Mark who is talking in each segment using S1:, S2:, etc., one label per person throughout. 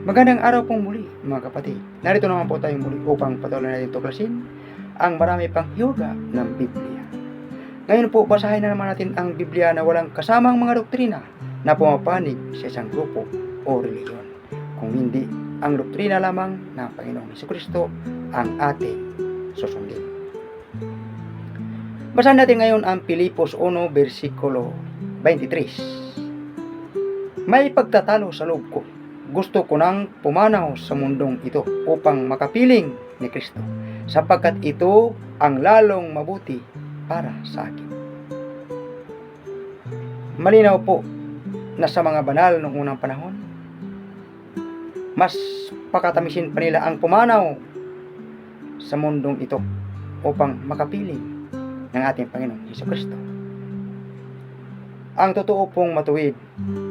S1: Magandang araw pong muli mga kapatid. Narito naman po tayo muli upang patuloy natin tuklasin ang marami pang hiwaga ng Biblia. Ngayon po basahin na naman natin ang Biblia na walang kasamang mga doktrina na pumapanig sa isang grupo o reliyon. Kung hindi ang doktrina lamang ng Panginoong Jesucristo ang ating susundin. Basahin natin ngayon ang Pilipos 1 versikulo 23. May pagtatalo sa loob ko. Gusto ko nang pumanaw sa mundong ito upang makapiling ni Kristo, sapagkat ito ang lalong mabuti para sa akin. Malinaw po na sa mga banal noong unang panahon, mas pakatamisin pa nila ang pumanaw sa mundong ito upang makapiling ng ating Panginoong Jesucristo. Ang totoo pong matuwid,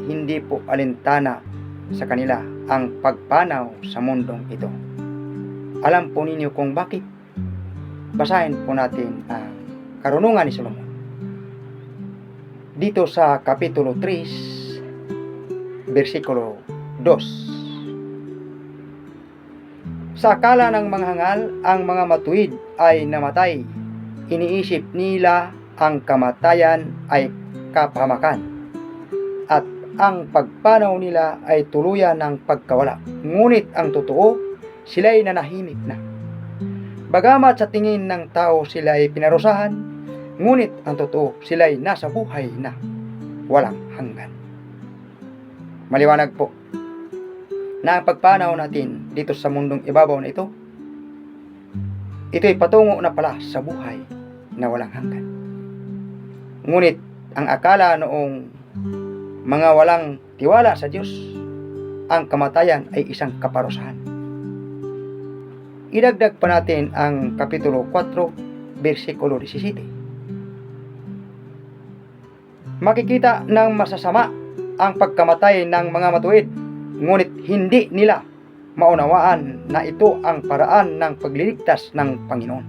S1: hindi po alintana sa kanila ang pagpanaw sa mundong ito. Alam po ninyo kung bakit? Basahin po natin ang karunungan ni Solomon. Dito sa Kapitulo 3, versikulo 2. Sa akala ng mga hangal, ang mga matuwid ay namatay. Iniisip nila ang kamatayan ay kapahamakan, at ang pagpanaw nila ay tuluyan ng pagkawala. Ngunit ang totoo, sila'y nanahimik na. Bagamat sa tingin ng tao sila ay pinarusahan, ngunit ang totoo, sila'y nasa buhay na walang hanggan. Maliwanag po na ang pagpanaw natin dito sa mundong ibabaw na ito'y patungo na pala sa buhay na walang hanggan. Ngunit ang akala noong mga walang tiwala sa Diyos, ang kamatayan ay isang kaparusahan. Idagdag pa natin ang Kapitulo 4, versikulo 17. Makikita ng masasama ang pagkamatay ng mga matuwid, ngunit hindi nila maunawaan na ito ang paraan ng pagliligtas ng Panginoon.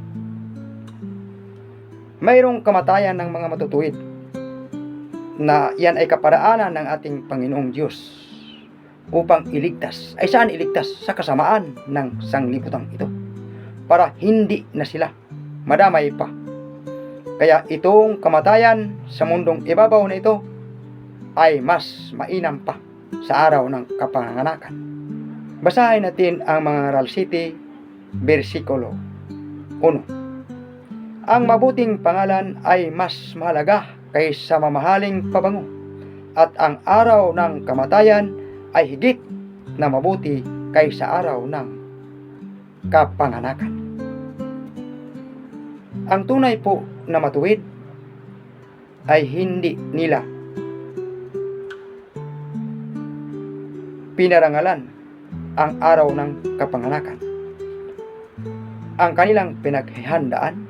S1: Mayroong kamatayan ng mga matutuwid na yan ay kaparaanan ng ating Panginoong Diyos upang iligtas. Ay saan iligtas? Sa kasamaan ng sanglibutang ito, para hindi na sila madamay pa. Kaya itong kamatayan sa mundong ibabaw na ito ay mas mainam pa sa araw ng kapanganakan. Basahin natin ang mga Ral City, versikulo 1. Ang mabuting pangalan ay mas mahalaga kaysa mamahaling pabango, at ang araw ng kamatayan ay higit na mabuti kaysa araw ng kapanganakan. Ang tunay po na matuwid ay hindi nila pinarangalan ang araw ng kapanganakan. Ang kanilang pinaghihandaan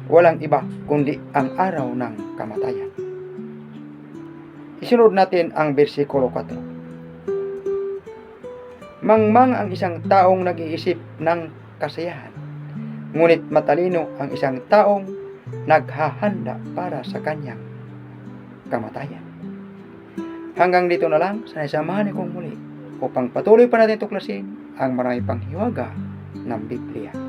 S1: walang iba kundi ang araw ng kamatayan. Isunod natin ang versikulo 4. Mangmang ang isang taong nag-iisip ng kasiyahan, ngunit matalino ang isang taong naghahanda para sa kanyang kamatayan. Hanggang dito na lang, sana'y samahan niyo kong muli upang patuloy pa natin tuklasin ang marami pang hiwaga ng Biblia.